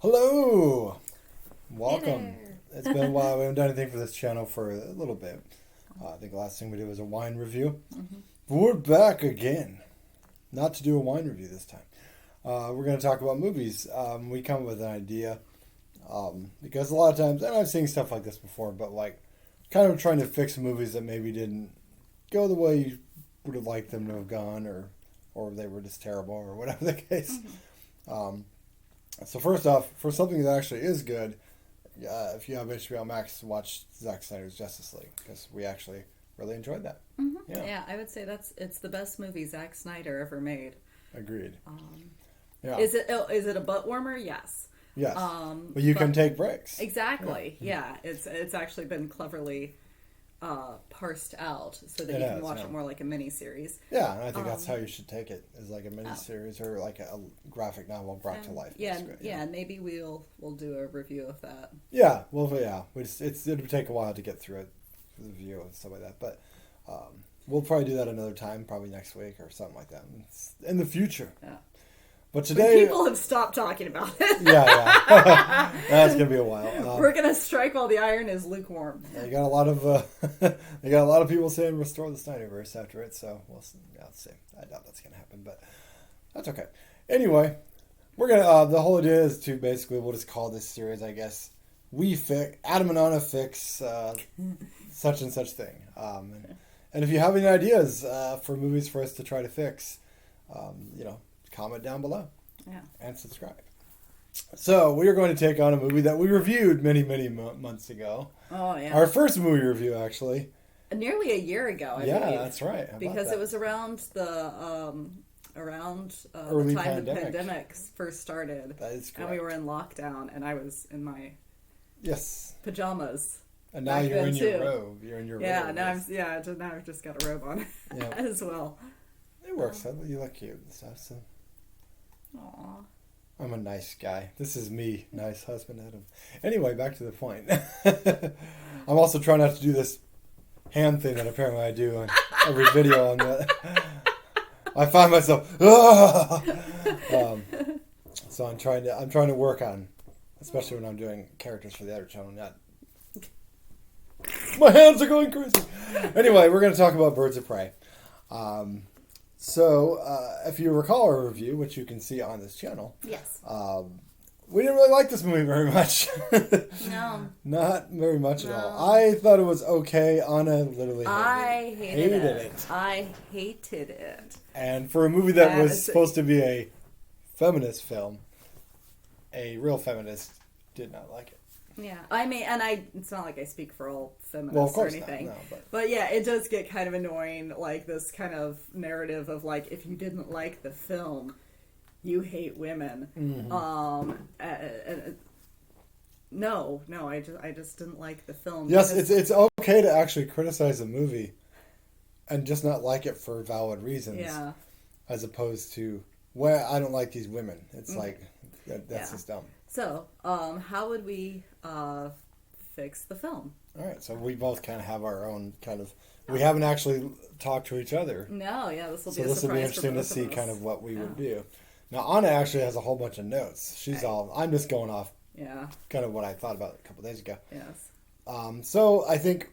Hello! Welcome. Hey It's been a while. We haven't done anything for this channel for a little bit. I think the last thing we did was a wine review. Mm-hmm. But we're back again. Not to do a wine review this time. We're going to talk about movies. We come up with an idea. Because a lot of times, and I've seen stuff like this before, but like kind of trying to fix movies that maybe didn't go the way you would have liked them to have gone, or they were just terrible, or whatever the case. Mm-hmm. So first off, for something that actually is good, if you have HBO Max, watch Zack Snyder's Justice League, because we actually really enjoyed that. Mm-hmm. Yeah, I would say it's the best movie Zack Snyder ever made. Agreed. Yeah. Is it a butt warmer? Yes. Yes. But you can take breaks. Exactly. Yeah. It's actually been cleverly parsed out so that you can watch it more like a mini series. Yeah, and I think that's how you should take it, is like a mini series or like a graphic novel brought to life. Yeah, and maybe we'll do a review of that. Yeah, well, yeah, it'll take a while to get through it, for the review and stuff like that, but we'll probably do that another time, probably next week or something like that. It's in the future. Yeah. But today, people have stopped talking about it. Yeah. That's gonna be a while. We're gonna strike while the iron is lukewarm. You got a lot of people saying restore the Snyderverse after it, so let's see. I doubt that's gonna happen, but that's okay. Anyway, we're gonna. The whole idea is to basically, we'll just call this series, I guess, Adam and Anna fix such and such thing. And if you have any ideas for movies for us to try to fix, comment down below. Yeah. And subscribe. So we are going to take on a movie that we reviewed many months ago. Oh yeah. Our first movie review, actually. Nearly a year ago. I believe. That's right. Because it was around the early time the pandemic first started. That is correct. And we were in lockdown, and I was in my pajamas. And now you're in your robe. You're in your robe. Now I've just got a robe on as well. It works. You look cute and stuff. So. Aww. I'm a nice guy. This is me, nice husband Adam. Anyway, back to the point. I'm also trying not to do this hand thing that apparently I do on every video on that. I find myself, so I'm trying to work on, especially when I'm doing characters for the other channel. My hands are going crazy. Anyway, we're going to talk about Birds of Prey. So, if you recall our review, which you can see on this channel, yes, we didn't really like this movie very much. No, not very much at all. I thought it was okay. Anna literally hated it. I hated it. And for a movie that was supposed to be a feminist film, a real feminist did not like it. Yeah, I mean, it's not like I speak for all feminists or anything. Not, no, but yeah, it does get kind of annoying, like this kind of narrative of like, if you didn't like the film, you hate women. Mm-hmm. No, I just didn't like the film. Yes, it's okay to actually criticize a movie and just not like it for valid reasons. Yeah. As opposed to, well, I don't like these women. It's like, that's just dumb. So, how would we fix the film? All right, so we both kind of have our own kind of... We haven't actually talked to each other. No, yeah, this will be a surprise. So this will be interesting to see kind of what we would do. Now, Anna actually has a whole bunch of notes. I'm just going off kind of what I thought about a couple days ago. Yes. So I think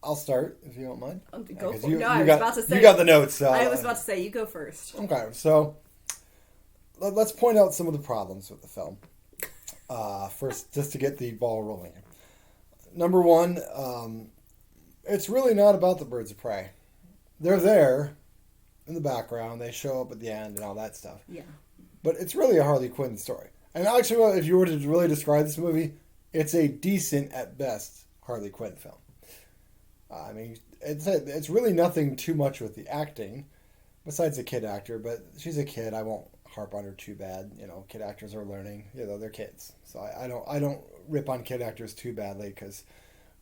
I'll start, if you don't mind. Go for it. No, I was about to say... You got the notes. So, I was about to say, you go first. Okay, so let's point out some of the problems with the film. First, just to get the ball rolling. Number one, it's really not about the Birds of Prey. They're there in the background. They show up at the end and all that stuff. Yeah. But it's really a Harley Quinn story. And actually, if you were to really describe this movie, it's a decent, at best, Harley Quinn film. I mean, it's really nothing too much with the acting, besides the kid actor. But she's a kid. I won't harp on her too bad. Kid actors are learning. They're kids. So I don't rip on kid actors too badly, because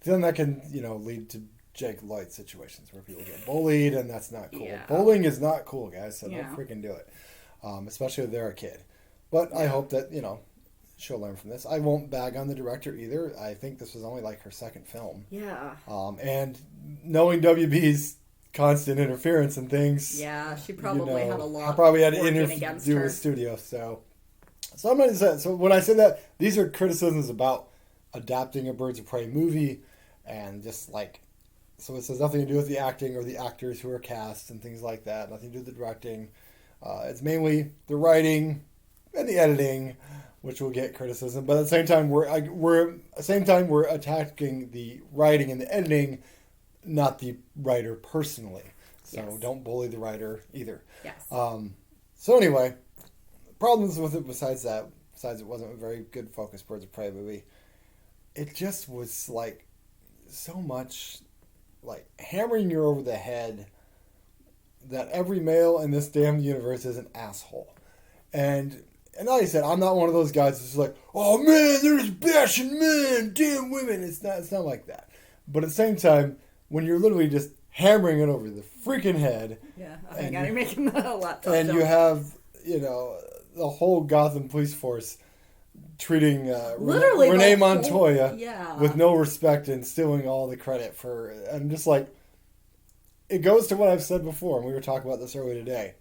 then that can lead to Jake Lloyd situations where people get bullied, and that's not cool. Yeah. Bullying is not cool, guys. So don't freaking do it, especially if they're a kid. But I hope that she'll learn from this. I won't bag on the director either. I think this was only like her second film. Yeah. And knowing WB's constant interference and things. Yeah, she probably had a lot. Probably had to do with studio. So So I'm going to say, so when I say that, these are criticisms about adapting a Birds of Prey movie, and just like, so it has nothing to do with the acting or the actors who are cast and things like that. Nothing to do with the directing. It's mainly the writing and the editing, which will get criticism. But at the same time, we're attacking the writing and the editing, not the writer personally. So Yes. don't bully the writer either. Yes. So anyway, problems with it besides it wasn't a very good focused Birds of Prey movie. It just was like so much like hammering you over the head that every male in this damn universe is an asshole. And like I said, I'm not one of those guys that's like, oh man, they're just bashing men, damn women. It's not like that. But at the same time, when you're literally just hammering it over the freaking head. Yeah, I think I'm making the laptop. And you have, the whole Gotham police force treating literally Renee Montoya yeah. with no respect and stealing all the credit for. I'm just like, it goes to what I've said before, and we were talking about this earlier today.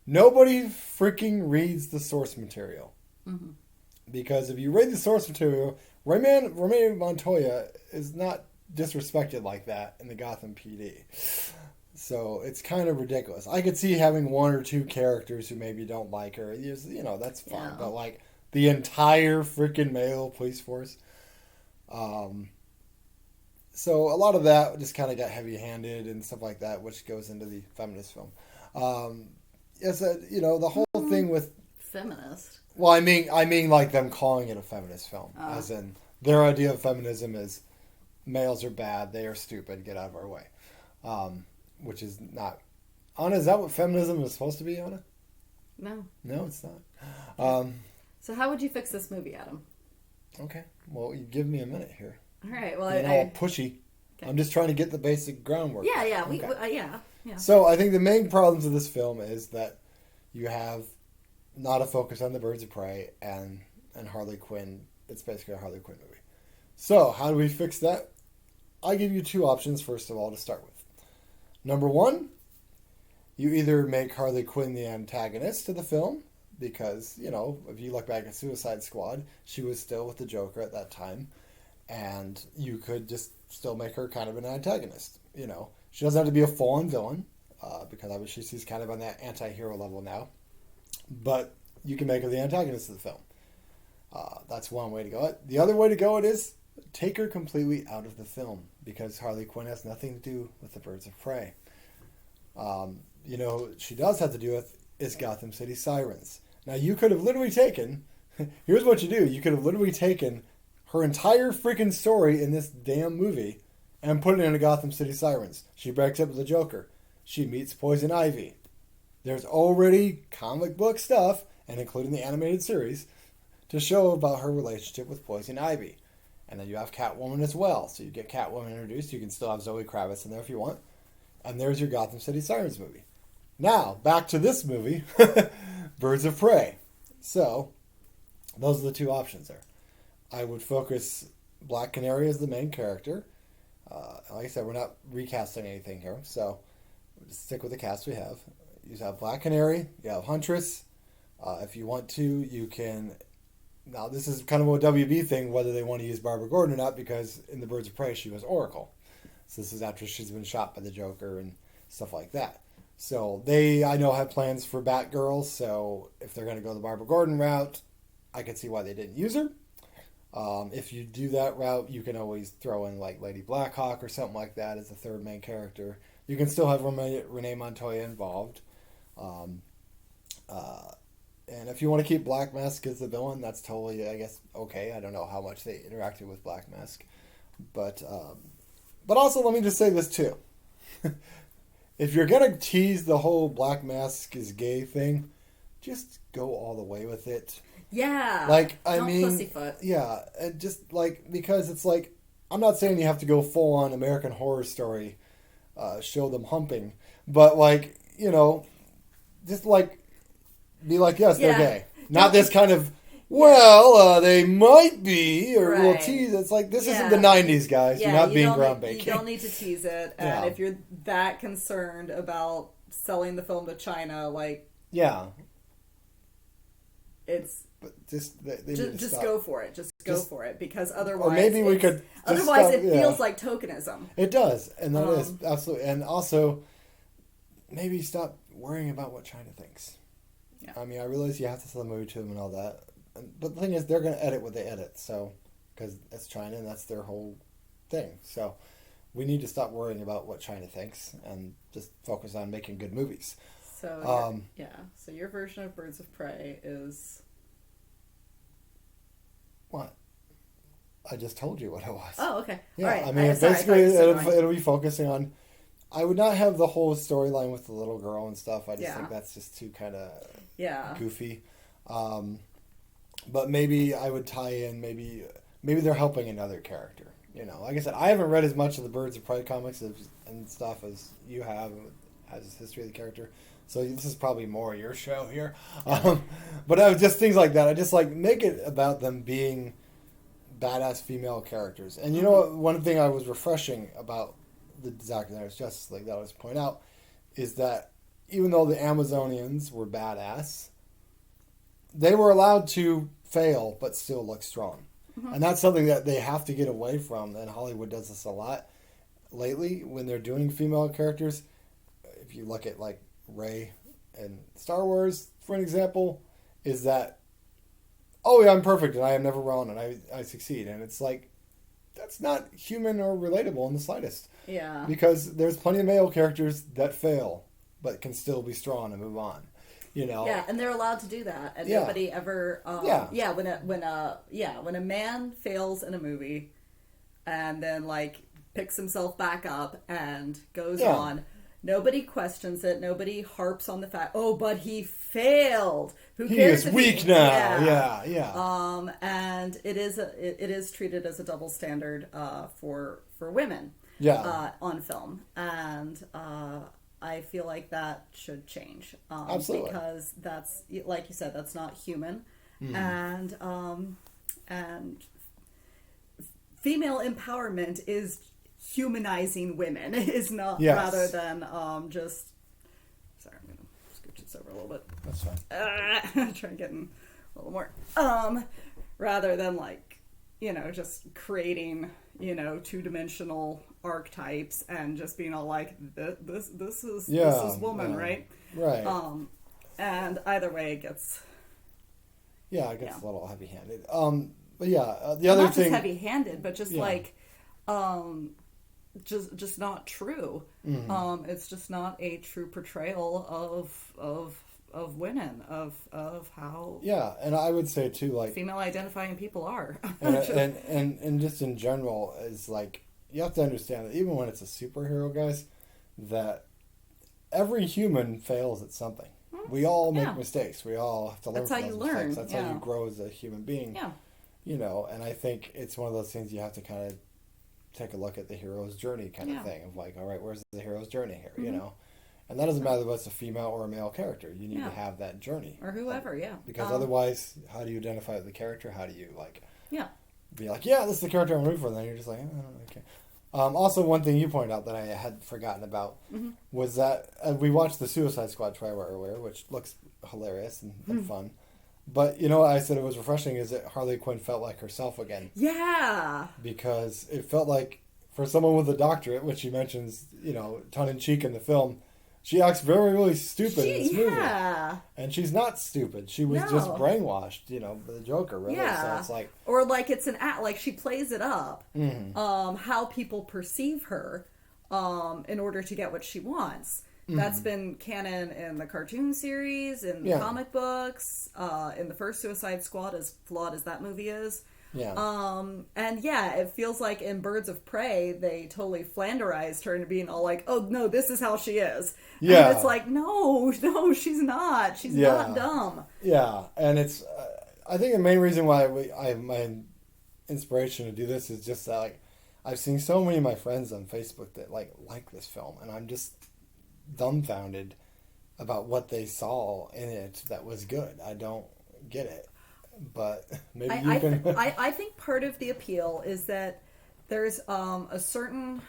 Nobody freaking reads the source material. Mm-hmm. Because if you read the source material, Renee Montoya is not disrespected like that in the Gotham PD. So it's kind of ridiculous. I could see having one or two characters who maybe don't like her. That's fine. Yeah. But like the entire freaking male police force. So a lot of that just kind of got heavy-handed and stuff like that, which goes into the feminist film. The whole thing with feminist. Well, I mean like them calling it a feminist film, as in their idea of feminism is males are bad, they are stupid, get out of our way, which is not. Anna, is that what feminism is supposed to be, Anna? No, it's not. So how would you fix this movie, Adam? Okay, well, you give me a minute here. All right. Well, all pushy. Okay. I'm just trying to get the basic groundwork. Yeah. Okay. Yeah. So I think the main problems of this film is that you have not a focus on the Birds of Prey and Harley Quinn. It's basically a Harley Quinn movie. So how do we fix that? I give you two options, first of all, to start with. Number one, you either make Harley Quinn the antagonist to the film, because, if you look back at Suicide Squad, she was still with the Joker at that time, and you could just still make her kind of an antagonist. She doesn't have to be a full-on villain, because obviously she's kind of on that anti-hero level now, but you can make her the antagonist of the film. That's one way to go. The other way to go is take her completely out of the film, because Harley Quinn has nothing to do with the Birds of Prey. She does have to do with is Gotham City Sirens. Now, you could have literally taken, here's what you do, you could have literally taken her entire freaking story in this damn movie and put it into Gotham City Sirens. She breaks up with the Joker. She meets Poison Ivy. There's already comic book stuff, and including the animated series, to show about her relationship with Poison Ivy. And then you have Catwoman as well. So you get Catwoman introduced. You can still have Zoe Kravitz in there if you want. And there's your Gotham City Sirens movie. Now, back to this movie, Birds of Prey. So, those are the two options there. I would focus Black Canary as the main character. Like I said, we're not recasting anything here. So, we'll just stick with the cast we have. You have Black Canary. You have Huntress. If you want to, you can... Now, this is kind of a WB thing, whether they want to use Barbara Gordon or not, because in the Birds of Prey, she was Oracle. So this is after she's been shot by the Joker and stuff like that. So they, I know, have plans for Batgirl, so if they're going to go the Barbara Gordon route, I can see why they didn't use her. If you do that route, you can always throw in like Lady Blackhawk or something like that as the third main character. You can still have Renee Montoya involved. And if you want to keep Black Mask as the villain, that's totally, I guess, okay. I don't know how much they interacted with Black Mask. But also, let me just say this too. If you're going to tease the whole Black Mask is gay thing, just go all the way with it. Yeah. Like, don't pussyfoot. Yeah. And just like, because it's like, I'm not saying you have to go full on American Horror Story, show them humping, but like, just like, be like, yes, they're gay. Not this kind of, they might be, or we'll tease. It's like, this isn't the 90s, guys. You're not being groundbreaking. You don't need to tease it. And if you're that concerned about selling the film to China, like... Yeah. It's but they need to just stop. go for it. Just go for it, because otherwise, or maybe we could. Otherwise, it feels like tokenism. It does, and that is absolutely, and also maybe stop worrying about what China thinks. Yeah. I mean, I realize you have to sell the movie to them and all that, but the thing is, they're going to edit what they edit, so because it's China and that's their whole thing. So we need to stop worrying about what China thinks and just focus on making good movies. So so your version of Birds of Prey is what? I just told you what it was. Oh, okay. Yeah, all right. I mean, basically, it'll be focusing on. I would not have the whole storyline with the little girl and stuff. I just think that's just too kind of goofy. But maybe I would tie in. Maybe they're helping another character. You know, like I said, I haven't read as much of the Birds of Prey comics and stuff as you have, as history of the character. So this is probably more your show here. But I was just things like that. I just like make it about them being badass female characters. And you know what? One thing I was refreshing about the Zack Snyder's Justice League that I was point out is that even though the Amazonians were badass, they were allowed to fail but still look strong. Mm-hmm. And that's something that they have to get away from. And Hollywood does this a lot lately when they're doing female characters. If you look at like Rey and Star Wars, for an example, is that, oh yeah, I'm perfect and I am never wrong and I succeed. And it's like, that's not human or relatable in the slightest. Yeah. Because there's plenty of male characters that fail, but can still be strong and move on. You know. Yeah, and they're allowed to do that, and nobody ever. When a man fails in a movie, and then like picks himself back up and goes on, nobody questions it. Nobody harps on the fact. Oh, but he failed. Who cares? He is weak now. Yeah. And it is treated as a double standard for women. Yeah. On film, and I feel like that should change. Absolutely. Because that's, like you said, that's not human, and female empowerment is humanizing women. Is not rather than just. Sorry, I'm gonna scooch this over a little bit. That's fine. Try getting a little more. Rather than like, just creating, two-dimensional archetypes and just being all like, this is woman, right? Right. And either way it gets a little heavy-handed. But the other not thing, just heavy-handed, but just like just not true. Mm-hmm. It's just not a true portrayal of women, of how and I would say too, like, female identifying people are. and just in general is like, you have to understand that even when it's a superhero, guys, that every human fails at something. We all make mistakes. We all have to learn from those mistakes. That's how you grow as a human being. Yeah. And I think it's one of those things you have to kind of take a look at the hero's journey kind of thing, of like, all right, where's the hero's journey here, And that doesn't matter whether it's a female or a male character. You need to have that journey. Or whoever, Because otherwise, how do you identify the character? How do you, like, be like, this is the character I'm rooting for, and then you're just like, okay. Also, one thing you pointed out that I had forgotten about was that we watched the Suicide Squad trailer earlier, which looks hilarious and fun. But, I said it was refreshing is that Harley Quinn felt like herself again. Yeah. Because it felt like, for someone with a doctorate, which she mentions, tongue-in-cheek in the film, she acts very, really stupid in this movie. Yeah. And she's not stupid. She was just brainwashed, the Joker, really. Yeah. So it's like... Or like it's an act, like she plays it up, how people perceive her in order to get what she wants. That's been canon in the cartoon series, in the comic books, in the first Suicide Squad, as flawed as that movie is. Yeah. And it feels like in Birds of Prey, they totally flanderized her into being all like, oh, no, this is how she is. Yeah. And it's like, no, she's not. She's not dumb. Yeah. And it's, I think the main reason why my inspiration to do this is just that, like, I've seen so many of my friends on Facebook that like this film, and I'm just dumbfounded about what they saw in it that was good. I don't get it. But maybe you can... I think part of the appeal is that there's a certain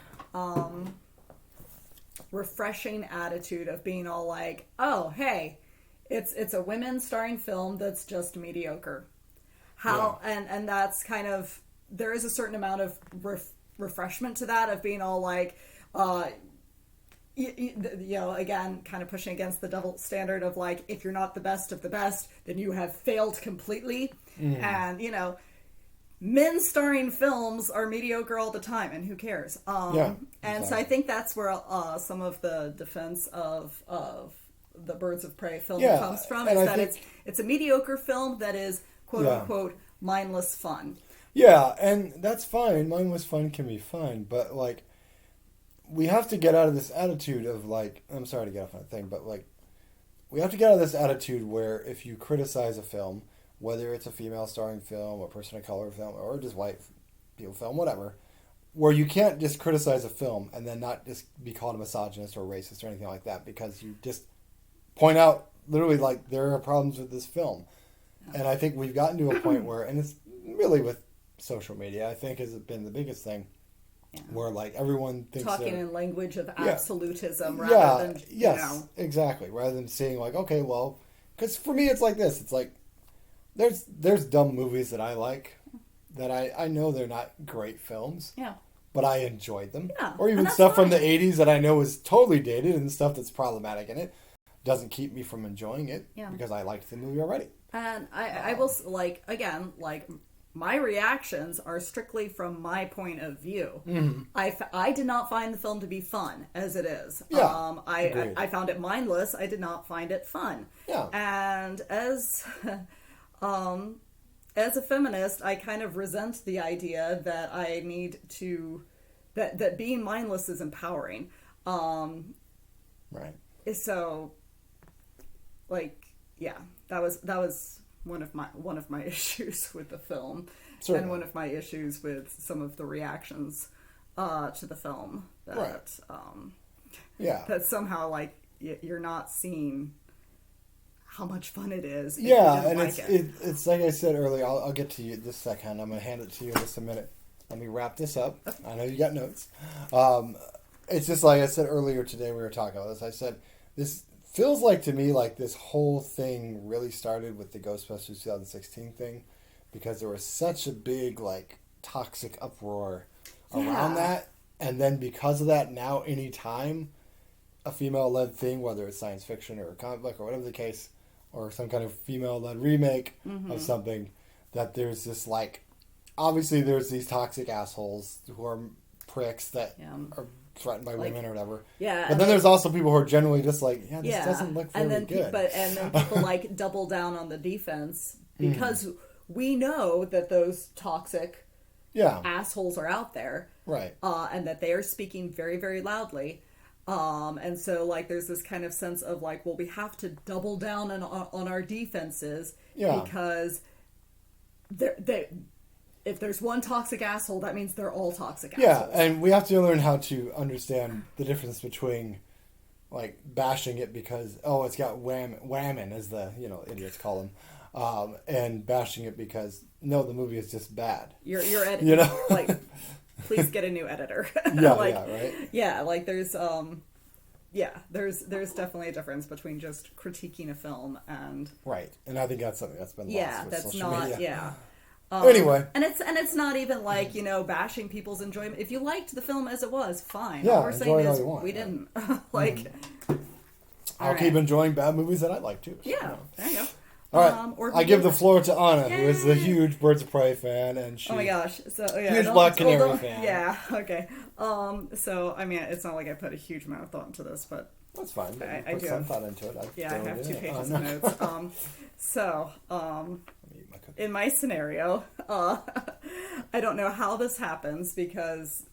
refreshing attitude of being all like, oh, hey, It's a women starring film that's just mediocre. And that's kind of, there is a certain amount of refreshment to that, of being all like, again, kind of pushing against the double standard of like, if you're not the best of the best, then you have failed completely. And, men starring films are mediocre all the time, and who cares? And so I think that's where some of the defense of the Birds of Prey film comes from, is that it's a mediocre film that is quote unquote mindless fun. Yeah, and that's fine. Mindless fun can be fine, but like, we have to get out of this attitude of like, I'm sorry to get off on a thing, but like, we have to get out of this attitude where if you criticize a film, whether it's a female starring film, a person of color film, or just white people film, whatever, where you can't just criticize a film and then not just be called a misogynist or racist or anything like that, because you just point out literally like, there are problems with this film. And I think we've gotten to a point where, and it's really with social media, I think, has been the biggest thing, where like everyone thinks talking in language of absolutism rather than exactly, rather than seeing like, okay, well, because for me it's like this, it's like there's dumb movies that I like that I know they're not great films, but I enjoyed them, or even stuff from the 80s that I know is totally dated, and stuff that's problematic in it doesn't keep me from enjoying it because I liked the movie already. And I will, like, again, like, my reactions are strictly from my point of view. I did not find the film to be fun as it is. I found it mindless. I did not find it fun. And as a feminist, I kind of resent the idea that I need to, that being mindless is empowering. Right. So, like, that was one of my issues with the film. Certainly. And one of my issues with some of the reactions to the film, that that somehow, like, you're not seeing how much fun it is. And it's like I said earlier, I'll get to you this second. I'm going to hand it to you in just a minute. Let me wrap this up. I know you got notes. It's just like I said earlier today, we were talking about this. I said, this feels like to me like this whole thing really started with the Ghostbusters 2016 thing, because there was such a big like toxic uproar around that, and then because of that, now anytime a female-led thing, whether it's science fiction or a comic book or whatever the case, or some kind of female-led remake of something, that there's this like, obviously there's these toxic assholes who are pricks that are threatened by women or whatever. But then there's also people who are generally just like, this doesn't look very good. And then people like double down on the defense because we know that those toxic assholes are out there. Right. And that they are speaking very, very loudly. And so like there's this kind of sense of like, well, we have to double down on our defenses because if there's one toxic asshole, that means they're all toxic assholes. Yeah, and we have to learn how to understand the difference between, like, bashing it because, it's got whammon, as the, idiots call them, and bashing it because, no, the movie is just bad. You're editing, like, please get a new editor. Right? Yeah, like, there's definitely a difference between just critiquing a film and... Right, and I think that's something that's been lost with social media. Anyway, and it's not even like bashing people's enjoyment. If you liked the film as it was, fine. All we're saying is we didn't like. I'll keep enjoying bad movies that I like too. So, there you go. All right, I give the floor to Anna, who is the huge Birds of Prey fan, and she. Oh my gosh! So huge Black Canary fan. Yeah. Okay. So I mean, it's not like I put a huge amount of thought into this, but that's fine. I put do some thought into it. I have 2 pages of notes. In my scenario, I don't know how this happens because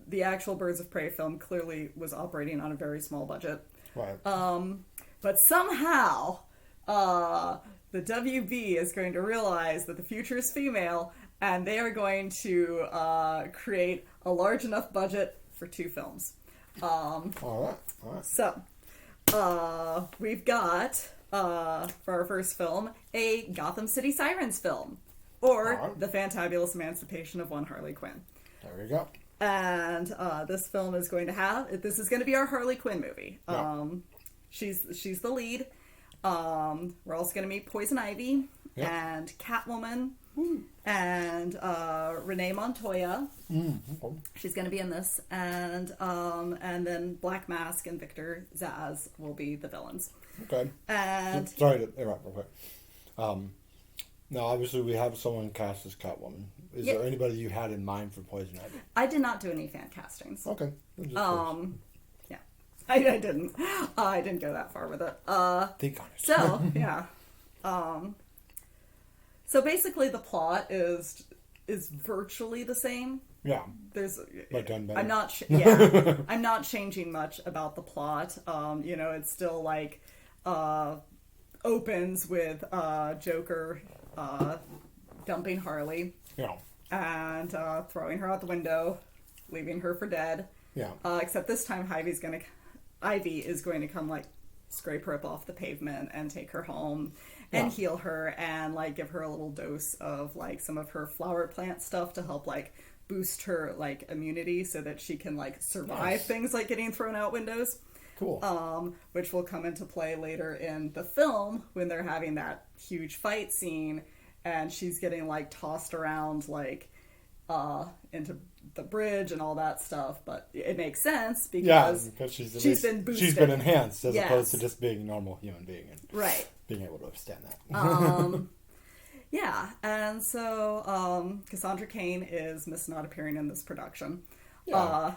the actual Birds of Prey film clearly was operating on a very small budget. Right. But somehow, the WB is going to realize that the future is female, and they are going to create a large enough budget for 2 films. All right. So, we've got... for our first film, a Gotham City Sirens film, or The Fantabulous Emancipation of One Harley Quinn. There we go. And this film is going to be our Harley Quinn movie. She's the lead. We're also going to meet Poison Ivy and Catwoman and Renee Montoya. Okay. She's going to be in this, and then Black Mask and Victor Zsasz will be the villains. Okay. And sorry to interrupt real quick. Now, obviously, we have someone cast as Catwoman. Is there anybody you had in mind for Poison Ivy? I did not do any fan castings. Okay. Yeah, I didn't. I didn't go that far with it. Think on it. So yeah. So basically, the plot is virtually the same. Yeah. But done better. I'm not changing much about the plot. It's still like opens with Joker dumping Harley. Yeah. And throwing her out the window, leaving her for dead. Yeah. Except this time Ivy is going to come like scrape her up off the pavement and take her home and heal her and like give her a little dose of like some of her flower plant stuff to help like boost her like immunity so that she can like survive things like getting thrown out windows. Cool. Which will come into play later in the film when they're having that huge fight scene and she's getting like tossed around like into the bridge and all that stuff, but it makes sense because she's been boosted. She's been enhanced as opposed to just being a normal human being and being able to withstand that. Yeah, and so Cassandra Kane is not appearing in this production. Yeah.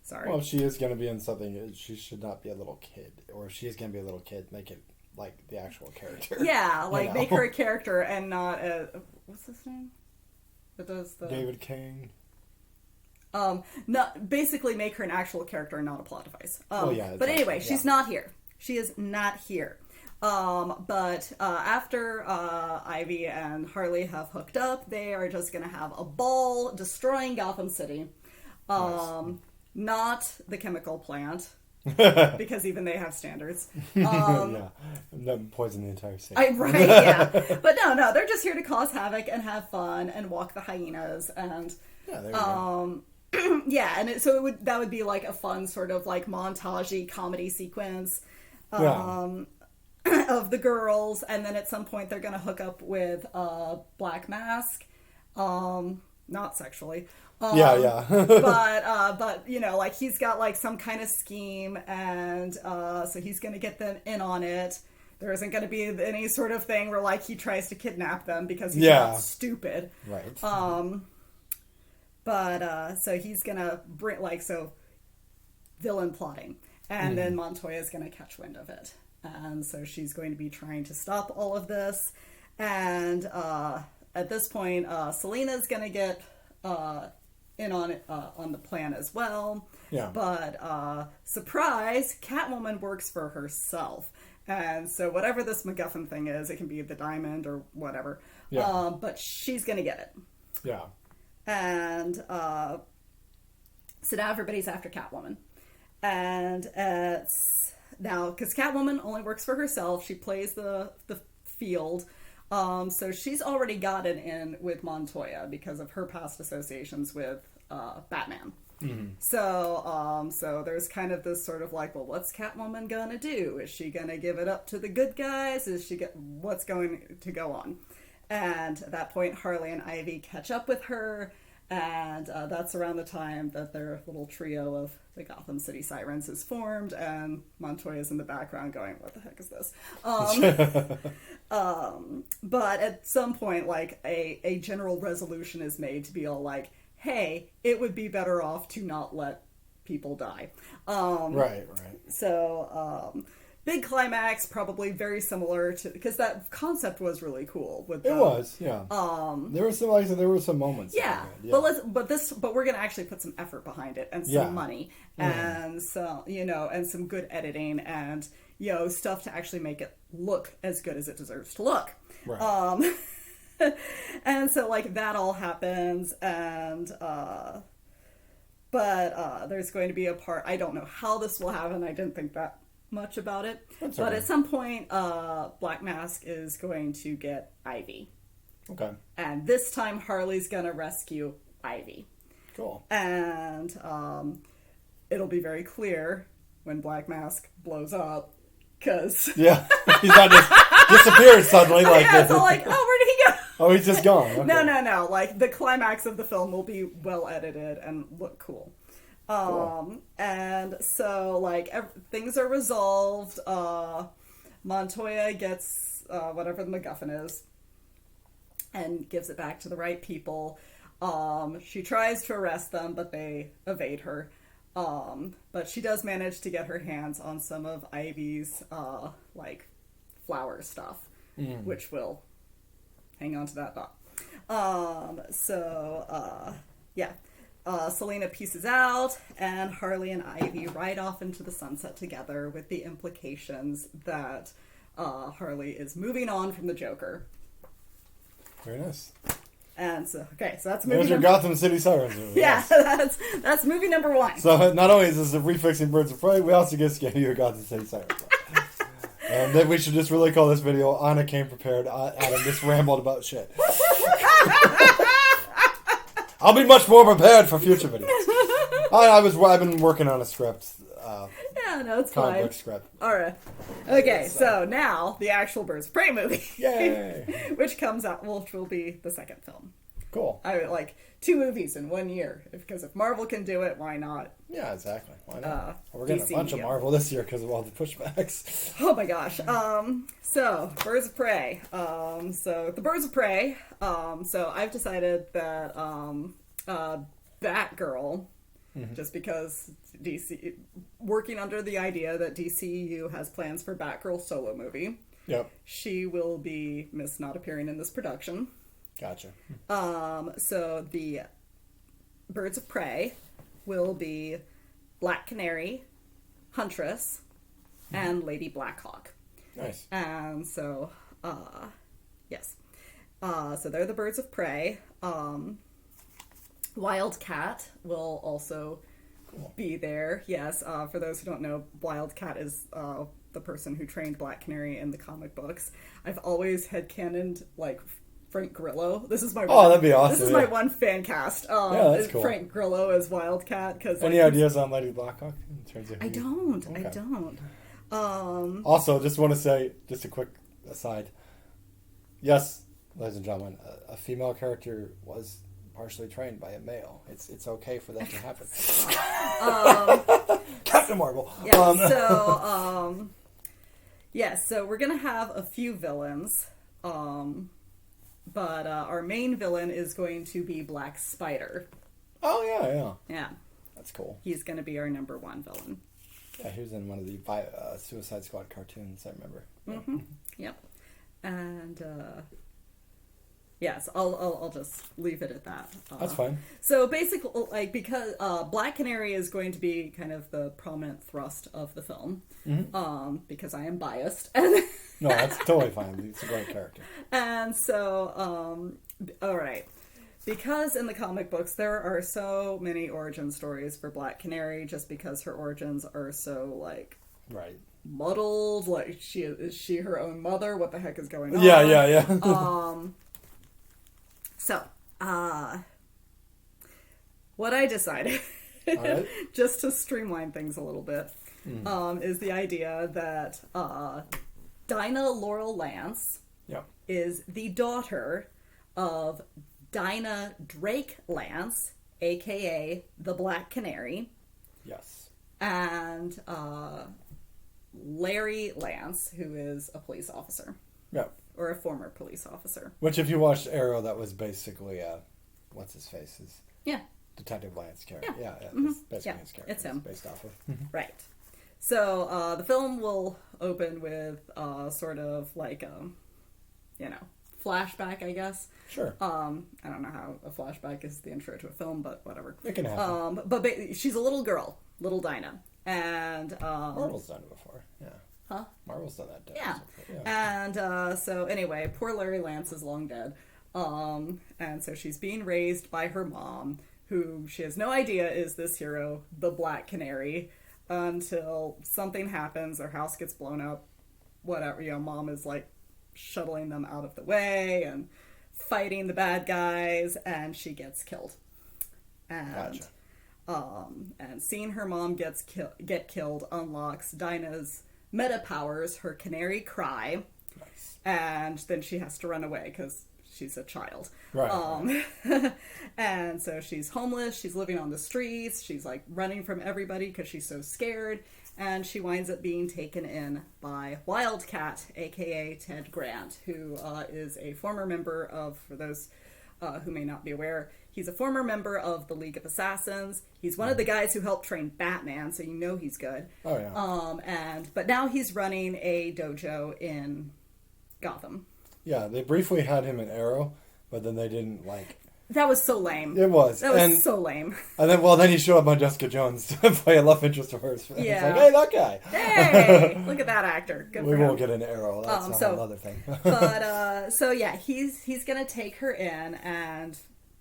Sorry. Well, if she is going to be in something, she should not be a little kid. Or if she is going to be a little kid, make it like the actual character. Yeah, like make her a character and not a... What's his name? That does the... David Kane. Basically make her an actual character and not a plot device. But anyway, she's not here. She is not here. But after Ivy and Harley have hooked up, they are just going to have a ball destroying Gotham City. Nice. Not the chemical plant, because even they have standards. Yeah, and then poison the entire city. Right, yeah. But no, they're just here to cause havoc and have fun and walk the hyenas and... Yeah, there you go. Yeah, and that would be like a fun sort of like montage-y comedy sequence of the girls, and then at some point they're going to hook up with Black Mask, not sexually. But like he's got like some kind of scheme, and so he's going to get them in on it. There isn't going to be any sort of thing where like he tries to kidnap them because he's not stupid. Right. But so he's gonna bring villain plotting, and then Montoya's gonna catch wind of it, and so she's going to be trying to stop all of this. And at this point, Selina's gonna get in on it on the plan as well. Yeah. But surprise, Catwoman works for herself, and so whatever this MacGuffin thing is, it can be the diamond or whatever. Yeah. But she's gonna get it. Yeah. And so now everybody's after Catwoman. And it's now, because Catwoman only works for herself, she plays the field. So she's already gotten in with Montoya because of her past associations with Batman. Mm-hmm. So there's kind of this sort of like, well, what's Catwoman gonna do? Is she gonna give it up to the good guys? What's going to go on? And at that point, Harley and Ivy catch up with her, and that's around the time that their little trio of the Gotham City Sirens is formed, and Montoya's in the background going, what the heck is this? But at some point, like, a general resolution is made to be all like, hey, it would be better off to not let people die. Right. So... big climax, probably very similar to, because that concept was really cool. It was, yeah. There were some, like I said, there were some moments. Yeah. But we're gonna actually put some effort behind it and some money and so and some good editing and stuff to actually make it look as good as it deserves to look. Right. And so like that all happens and but there's going to be a part, I don't know how this will happen. I didn't think that much about it. But at some point, Black Mask is going to get Ivy. Okay. And this time, Harley's going to rescue Ivy. Cool. And it'll be very clear when Black Mask blows up Because yeah, he's not just disappeared suddenly like yeah, it's all like, oh, where did he go? Oh, he's just gone. Okay. No. Like the climax of the film will be well edited and look cool. And so like things are resolved. Montoya gets whatever the MacGuffin is and gives it back to the right people. She tries to arrest them, but they evade her. But she does manage to get her hands on some of Ivy's like flower stuff, which will hang on to that thought. Selena pieces out, and Harley and Ivy ride off into the sunset together, with the implications that Harley is moving on from the Joker. Very nice. And so that's movie. There's your Gotham City Sirens movie. Yeah, that's movie number 1. So not only is this a refixing Birds of Prey, we also get to give you a Gotham City Sirens. And then we should just really call this video Anna Came Prepared. Adam just rambled about shit. I'll be much more prepared for future videos. I've been working on a script. It's comic fine. book script. All right. Okay, so now the actual Birds of Prey movie. Yay! which comes out, which will be the second film. Cool. I like 2 movies in 1 year, because if Marvel can do it, why not? Yeah, exactly. Why not? We're DC, getting a bunch of Marvel this year because of all the pushbacks. Oh my gosh. So Birds of Prey. So the Birds of Prey. So I've decided that Batgirl, just because DC, working under the idea that DCU has plans for Batgirl solo movie. Yep. She will be not appearing in this production. Gotcha. So the Birds of Prey will be Black Canary, Huntress, and Lady Blackhawk. Nice. And so, yes. So they're the Birds of Prey. Wildcat will also be there. Yes, for those who don't know, Wildcat is the person who trained Black Canary in the comic books. I've always headcanoned, like, Frank Grillo. This is my that'd be awesome. This is my one fan cast. That's cool. Frank Grillo as Wildcat. Cause, any ideas on Lady Blackhawk in terms of? I don't. Also, just want to say, just a quick aside. Yes, ladies and gentlemen, a female character was partially trained by a male. It's okay for that to happen. Captain Marvel. Yeah. So we're gonna have a few villains. But our main villain is going to be Black Spider. Oh, yeah. Yeah. That's cool. He's going to be our number 1 villain. Yeah, he was in one of the Suicide Squad cartoons, I remember. Mm-hmm. Yep. And, yes, I'll just leave it at that. That's fine. So basically, like, because Black Canary is going to be kind of the prominent thrust of the film, because I am biased. No, that's totally fine. He's a great character. And so, all right. Because in the comic books there are so many origin stories for Black Canary, just because her origins are so, like, muddled. Like, is she her own mother? What the heck is going on? Yeah. So, what I decided, just to streamline things a little bit, is the idea that Dinah Laurel Lance is the daughter of Dinah Drake Lance, a.k.a. the Black Canary. Yes. And Larry Lance, who is a police officer. Yeah. Or a former police officer. Which, if you watched Arrow, that was basically, what's his face? Detective Lance character. Yeah. That's basically his character. It's him. Based off of. Right. So, the film will open with sort of like flashback, I guess. Sure. I don't know how a flashback is the intro to a film, but whatever. It can happen. But she's a little girl, little Dinah. And Marvel's done it before. Yeah. Huh? Marvel's done that. Yeah. And so anyway, poor Larry Lance is long dead. And so she's being raised by her mom, who she has no idea is this hero, the Black Canary, until something happens, their house gets blown up, whatever, mom is like shuttling them out of the way and fighting the bad guys, and she gets killed. And and seeing her mom get killed unlocks Dinah's meta powers, her Canary cry, Nice. and then she has to run away because she's a child. Right. And so she's homeless, she's living on the streets, she's like running from everybody because she's so scared, and she winds up being taken in by Wildcat, aka Ted Grant, who is a former member of, for those who may not be aware, he's a former member of the League of Assassins. He's one of the guys who helped train Batman, so you know he's good. Oh, yeah. But now he's running a dojo in Gotham. Yeah, they briefly had him in Arrow, but then they didn't like... That was so lame. It was. That was so lame. And then he showed up on Jessica Jones to play a love interest of hers. Yeah. It's like, hey, that guy. Hey, look at that actor. Good We for him. won't get an Arrow. That's a whole other thing. But so yeah, he's gonna take her in and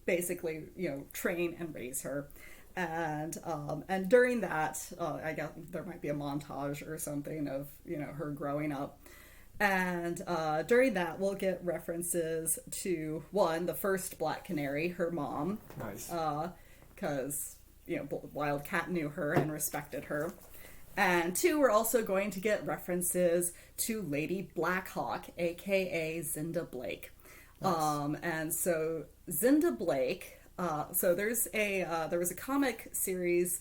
basically, train and raise her. And during that, I guess there might be a montage or something of her growing up. And during that, we'll get references to, one, the first Black Canary, her mom. Nice. Because, Wildcat knew her and respected her. And two, we're also going to get references to Lady Blackhawk, a.k.a. Zinda Blake. Nice. And so Zinda Blake, so there was a comic series.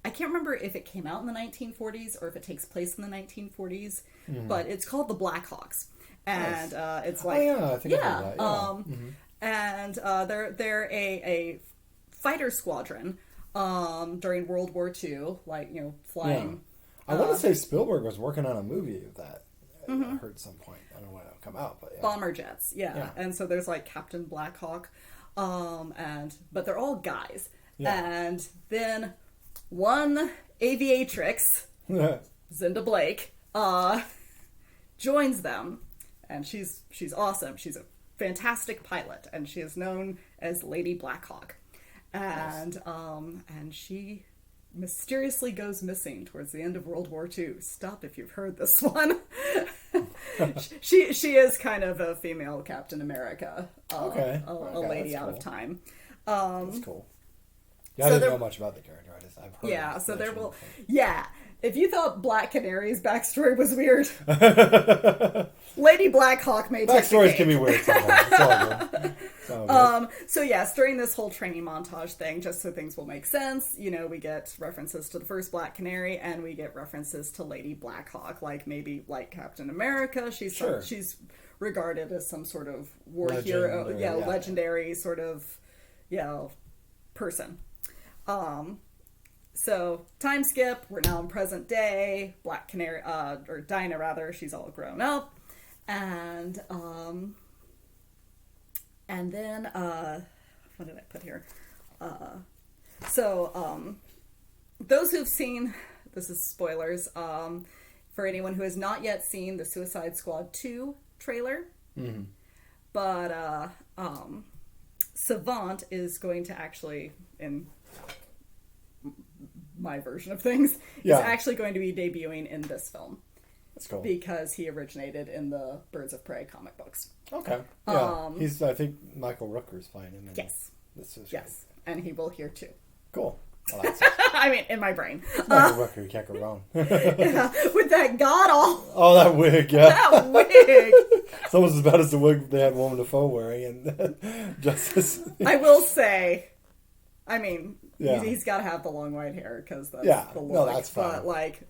I can't remember if it came out in the 1940s or if it takes place in the 1940s, but it's called the Blackhawks, and it's like, I think I heard that. Yeah. And they're a fighter squadron during World War II, like flying. Yeah. I want to say Spielberg was working on a movie of that. I heard at some point. I don't know when it'll come out, but yeah. Bomber jets, yeah. And so there's like Captain Blackhawk, but they're all guys, and then one aviatrix, Zinda Blake, joins them, and she's awesome. She's a fantastic pilot, and she is known as Lady Blackhawk. And and she mysteriously goes missing towards the end of World War II. Stop if you've heard this one. she is kind of a female Captain America. A lady out of time. That's cool. Yeah, I didn't know much about the character. I've heard. Yeah, so there will. Yeah, if you thought Black Canary's backstory was weird, Lady Blackhawk may take backstories can be weird sometimes. It's all good. So yes, during this whole training montage thing, just so things will make sense, we get references to the first Black Canary, and we get references to Lady Blackhawk, like maybe like Captain America. She's regarded as some sort of war hero, legendary sort of, person. So time skip, we're now in present day. Black Canary, or Dinah rather, she's all grown up, and then what did I put here? Those who've seen, this is spoilers, for anyone who has not yet seen the Suicide Squad 2 trailer, but Savant is going to actually, in my version of things, is actually going to be debuting in this film. That's cool. Because he originated in the Birds of Prey comic books. Okay. Yeah. I think Michael Rooker's playing him. Yes. This is great. And he will here too. Cool. Well, I mean, in my brain. Michael Rooker, you can't go wrong. With that god-awful... Oh, that wig, yeah. That wig! It's almost as bad as the wig they had Willem Dafoe wearing in Justice. I will say, I mean, he's got to have the long white hair because that's the look. No, that's fine. But, like,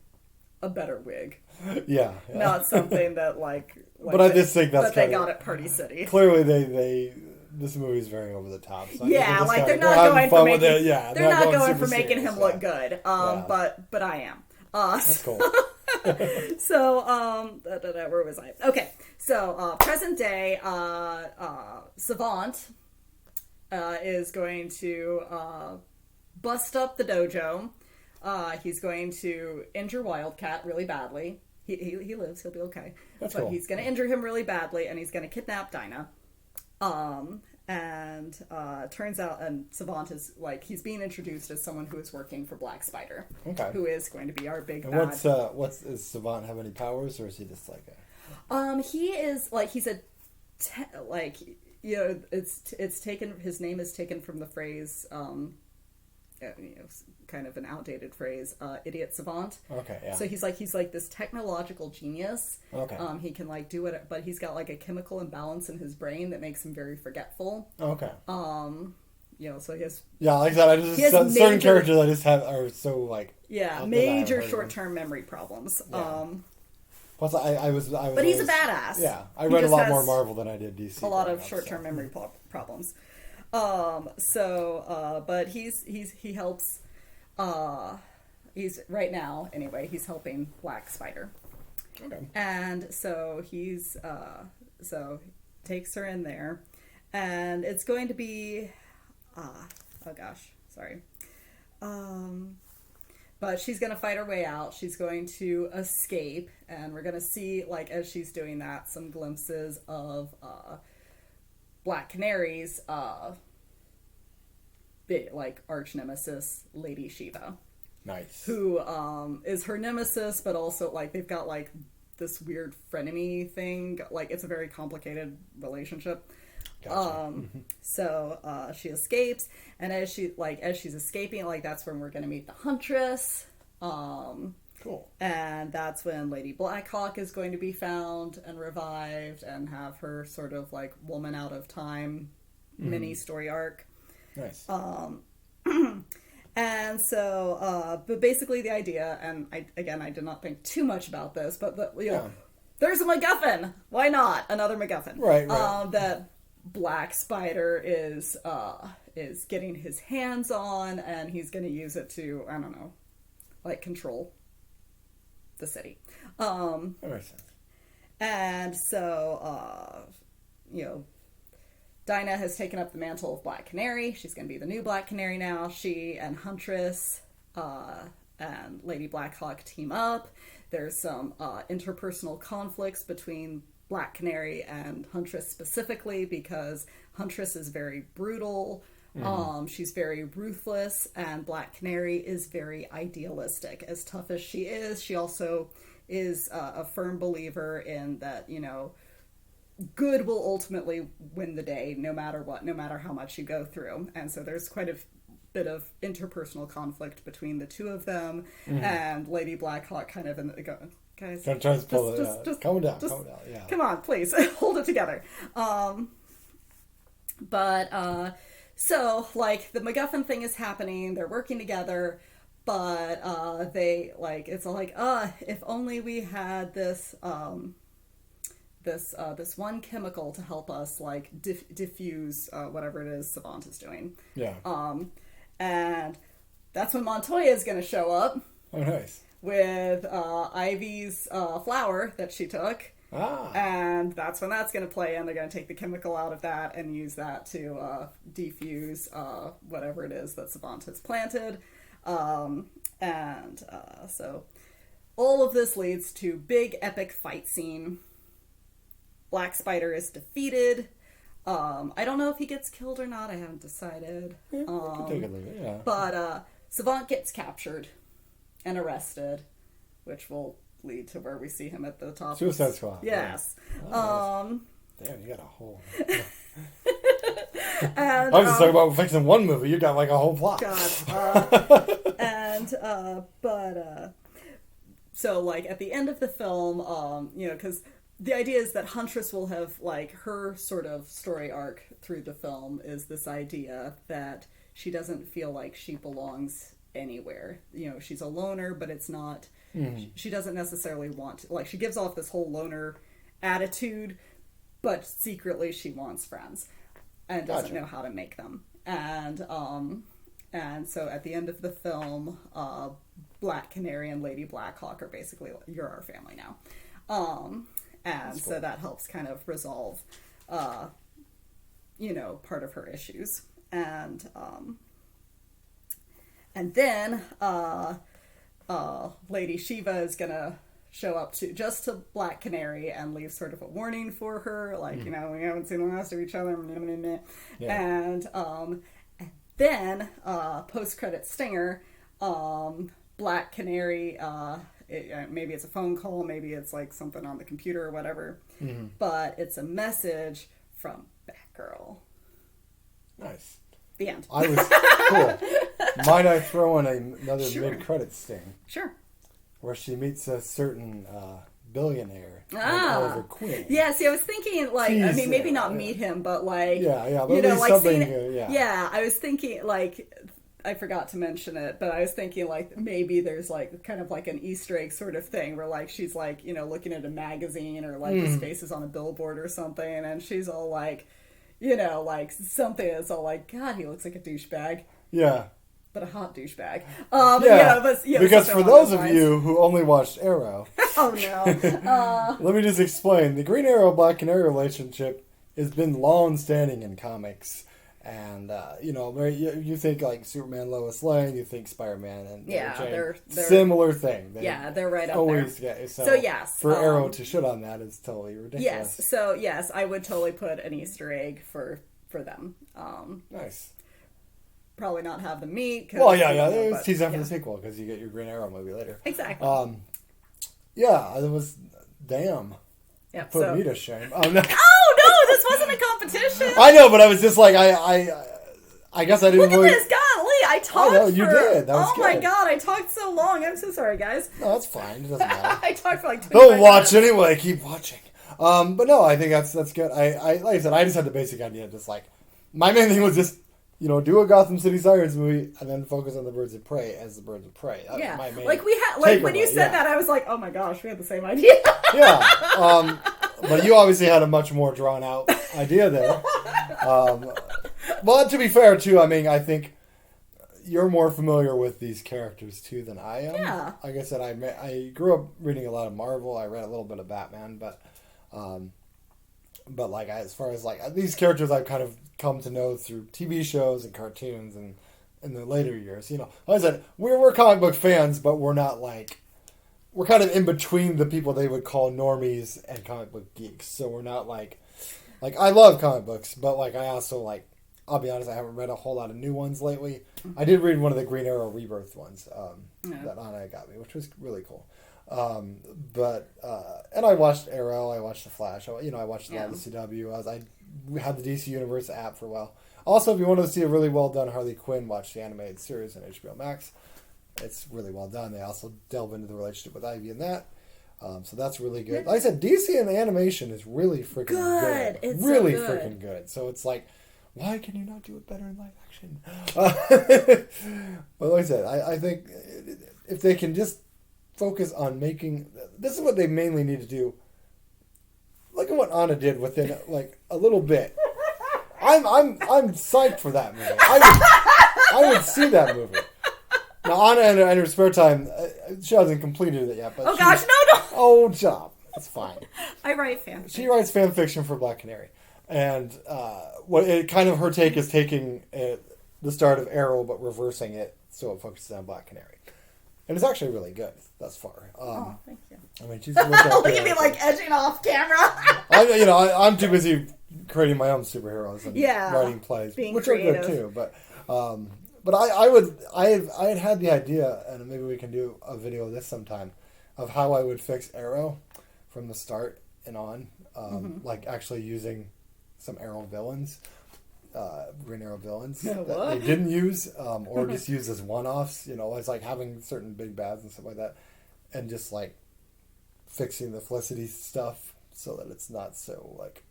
a better wig. Yeah. Not something that, but I just think that's that they got at Party City. Clearly, this movie is very over the top. So yeah, like they're not going for making. They're not going for making him look good. But I am. That's cool. So where was I? Okay, so present day, Savant is going to bust up the dojo. He's going to injure Wildcat really badly. He lives. He'll be okay. But he's going to injure him really badly, and he's going to kidnap Dinah. Turns out, and Savant is he's being introduced as someone who is working for Black Spider, who is going to be our big bad. Does Savant have any powers, or is he just like a? He is he's a it's taken. His name is taken from the phrase kind of an outdated phrase, idiot savant. Okay, yeah. So he's like this technological genius. Okay. He can like do it, but he's got like a chemical imbalance in his brain that makes him very forgetful. Okay. So he has... Yeah, like that, certain characters I just have are so, like... Yeah, major short-term memory problems. Yeah. Plus, I was... But he's a badass. Yeah, I read a lot more Marvel than I did DC. A lot of short-term memory problems. But he helps... he's, right now, anyway, he's helping Black Spider. Okay. And so he's... takes her in there. And it's going to be... oh gosh, sorry. But she's going to fight her way out. She's going to escape. And we're going to see, like, as she's doing that, some glimpses of Black Canary's, big, like, arch nemesis, Lady Shiva. Nice. Who is her nemesis, but also, like, they've got, like, this weird frenemy thing. Like, it's a very complicated relationship. Gotcha. So she escapes, and as she's escaping, like, that's when we're going to meet the Huntress. Cool. And that's when Lady Blackhawk is going to be found and revived and have her sort of like woman out of time mini story arc. Nice. And so, but basically the idea, and I did not think too much about this, but there's a MacGuffin. Why not another MacGuffin? Right. That Black Spider is getting his hands on, and he's going to use it to, I don't know, like, control the city. That makes sense. And so, Dinah has taken up the mantle of Black Canary. She's going to be the new Black Canary now. She and Huntress and Lady Blackhawk team up. There's some interpersonal conflicts between Black Canary and Huntress specifically, because Huntress is very brutal. She's very ruthless, and Black Canary is very idealistic. As tough as she is, she also is a firm believer in that, good will ultimately win the day, no matter what, no matter how much you go through. And so there's quite a bit of interpersonal conflict between the two of them, and Lady Blackhawk kind of guys, just calm down, yeah. Come on, please, hold it together. So, like, the MacGuffin thing is happening, they're working together, but they, like, it's like, if only we had this one chemical to help us, like, diffuse whatever it is Savant is doing. Yeah. And that's when Montoya is going to show up. Oh, nice. With Ivy's flower that she took. And that's when that's going to play, and they're going to take the chemical out of that and use that to defuse whatever it is that Savant has planted. So all of this leads to big epic fight scene. Black Spider is defeated. I don't know if he gets killed or not. I haven't decided. Yeah, we can take a look. Yeah. But Savant gets captured and arrested, which will lead to where we see him at the top. Suicide Squad. Yes. Damn, you got a whole... And, I was just talking about fixing one movie. You got like a whole plot. So, like, at the end of the film, because the idea is that Huntress will have, like, her sort of story arc through the film is this idea that she doesn't feel like she belongs anywhere. She's a loner, but it's not... She doesn't necessarily want to, like, she gives off this whole loner attitude, but secretly she wants friends and doesn't know how to make them. And so at the end of the film, Black Canary and Lady Blackhawk are basically like, you're our family now. And so that helps kind of resolve, part of her issues. And then Lady Shiva is gonna show up to Black Canary and leave sort of a warning for her, like, we haven't seen the last of each other. Yeah. And then post-credit stinger, Black Canary, maybe it's a phone call, maybe it's like something on the computer or whatever, but it's a message from Batgirl. Nice. The end. Cool. Might I throw in another mid-credit sting? Sure. Where she meets a certain billionaire Oliver Queen. Yeah, see, I was thinking, like, I mean, maybe not meet him, but, like... Yeah, but at least like something, Yeah, I was thinking, like... I forgot to mention it, but I was thinking, like, maybe there's, like, kind of like an Easter egg sort of thing where, like, she's, like, you know, looking at a magazine or, like, his face is on a billboard or something, and she's all, like, you know, like, something that's all like, God, he looks like a douchebag. Yeah. But a hot douchebag. Because for those of you who only watched Arrow... oh, no. Let me just explain. The Green Arrow-Black Canary relationship has been long-standing in comics. And, you know, you think, like, Superman, Lois Lane, you think Spider-Man and they're similar thing. They're right up always, there. Yeah, so yes. For Arrow to shit on that is totally ridiculous. Yes, I would totally put an Easter egg for them. Nice. Probably not have them meet. Well, it's tease out for the sequel because you get your Green Arrow movie later. Exactly. It was, damn. Yeah, put me to shame. Oh, no, this wasn't a competition. I know, but I was just like, I guess I didn't Look at this, golly, I talked you did. That was good. My God, I talked so long. I'm so sorry, guys. No, that's fine. It doesn't matter. I talked for like 25 Don't watch minutes. anyway. Keep watching. But no, I think that's good. I like I said, I just had the basic idea. Just like, my main thing was just, you know, do a Gotham City Sirens movie and then focus on the Birds of Prey as the Birds of Prey. That was my main when you said that, I was like, oh my gosh, we had the same idea. Yeah. But you obviously had a much more drawn out idea there. But to be fair, too, I mean, I think you're more familiar with these characters, too, than I am. Yeah. Like I said, I grew up reading a lot of Marvel. I read a little bit of Batman, but like, as far as, like, these characters I've kind of come to know through TV shows and cartoons and in the later years. You know, like I said, we're comic book fans, but we're not, like... We're kind of in between the people they would call normies and comic book geeks. So we're not like I love comic books, but like I also like, I'll be honest, I haven't read a whole lot of new ones lately. I did read one of the Green Arrow Rebirth ones that Anna got me, which was really cool. And I watched Arrow, I watched The Flash, I watched a lot of the CW. I had the DC Universe app for a while. Also, if you want to see a really well done Harley Quinn, watch the animated series on HBO Max. It's really well done. They also delve into the relationship with Ivy in that. So that's really good. Like I said, DC and the animation is really freaking good. It's really so good. Freaking good. So it's like, why can you not do it better in live action? But like I said, I think if they can just focus on making... This is what they mainly need to do. Look at what Anna did within like a little bit. I'm psyched for that movie. I would see that movie. Now, Anna, in her spare time, she hasn't completed it yet. But oh, gosh, no! Oh, job. It's fine. I write fan fiction. She writes fan fiction for Black Canary. And her take is taking the start of Arrow, but reversing it so it focuses on Black Canary. And it's actually really good thus far. Thank you. I mean, she's looked at look at me like edging off camera. I'm too busy creating my own superheroes and writing plays, which creative. are good too. But I had the idea, and maybe we can do a video of this sometime, of how I would fix Arrow from the start and on, like actually using some Arrow villains, Green Arrow villains that they didn't use, or just use as one-offs. You know, it's like having certain big bads and stuff like that, and just like fixing the Felicity stuff so that it's not so like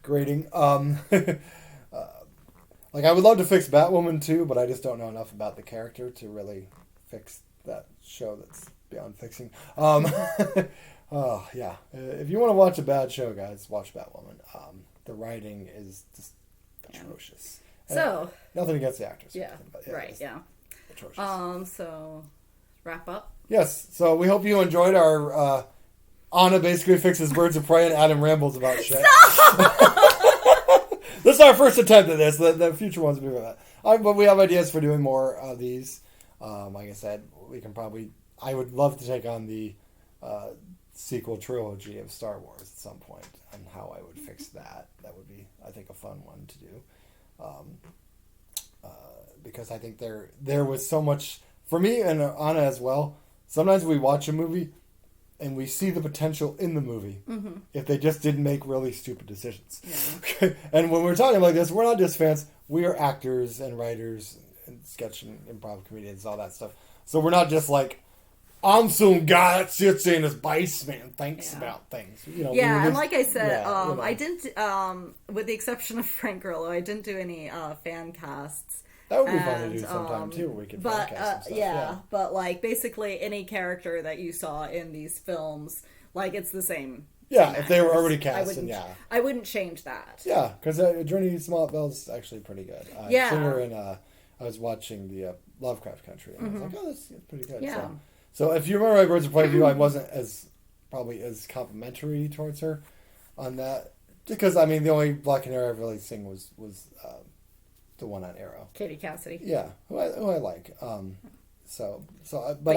grating. Like, I would love to fix Batwoman, too, but I just don't know enough about the character to really fix that show that's beyond fixing. Yeah. If you want to watch a bad show, guys, watch Batwoman. The writing is just atrocious. So... nothing against the actors. Yeah, right, yeah. Atrocious. So, wrap up? Yes, so we hope you enjoyed our... Anna basically fixes Birds of Prey and Adam rambles about shit. This is our first attempt at this. The future ones will be with that. But we have ideas for doing more of these. Like I said, we can probably... I would love to take on the sequel trilogy of Star Wars at some point and how I would fix that. That would be, I think, a fun one to do. Because I think there was so much... For me and Anna as well, sometimes we watch a movie and we see the potential in the movie if they just didn't make really stupid decisions. Yeah. And when we're talking like this, we're not just fans. We are actors and writers sketch and improv comedians, all that stuff. So we're not just like, I'm some guy that sits in his basement and thinks about things. You know, and like I said, I didn't, with the exception of Frank Grillo, I didn't do any fan casts. That would be fun to do sometime too. We could fan cast some stuff. But like basically any character that you saw in these films, like it's the same. Yeah, if they were already cast, I wouldn't change that. Yeah, because Journey Smallville is actually pretty good. Singer and I was watching the Lovecraft Country, and I was like, oh, that's pretty good. Yeah. So if you remember my Birds of Prey view, I wasn't probably as complimentary towards her on that, because I mean the only Black Canary I really sing was the one on Arrow, Katie Cassidy. Yeah, who I like. But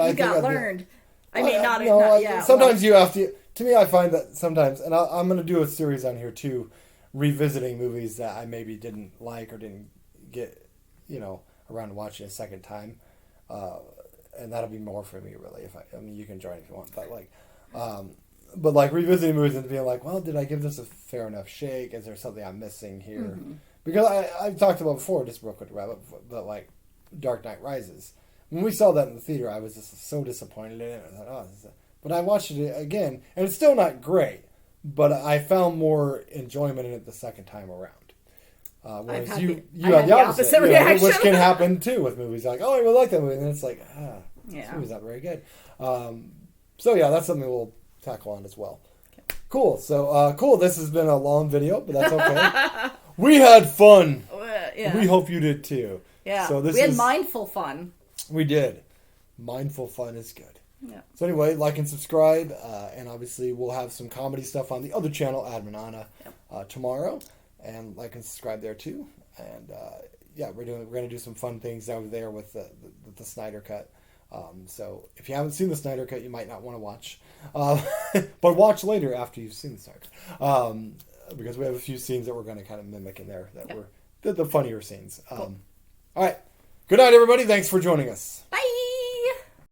you got learned. Sometimes you have to. To me, I find that sometimes, and I'm going to do a series on here too, revisiting movies that I maybe didn't like or didn't get, around to watching a second time, and that'll be more for me really. I mean, you can join if you want, but like revisiting movies and being like, well, did I give this a fair enough shake? Is there something I'm missing here? Mm-hmm. Because I've talked about before, just real quick, but like Dark Knight Rises. When we saw that in the theater, I was just so disappointed in it. I thought, but I watched it again, and it's still not great, but I found more enjoyment in it the second time around. Whereas you had the opposite reaction. Which can happen too with movies. Like, oh, I really like that movie, and then it's like, this movie's not very good. That's something we'll tackle on as well. Okay. Cool. So, cool. This has been a long video, but that's okay. We had fun. We hope you did too. Yeah. So we had mindful fun. We did. Mindful fun is good. Yeah. So anyway, like and subscribe, and obviously we'll have some comedy stuff on the other channel, Admanana, tomorrow, and like and subscribe there too. And we're gonna do some fun things over there with the Snyder cut. So if you haven't seen the Snyder cut, you might not want to watch, but watch later after you've seen the Snyder cut, because we have a few scenes that we're going to kind of mimic in there that were the funnier scenes. Cool. All right, good night, everybody. Thanks for joining us. Bye.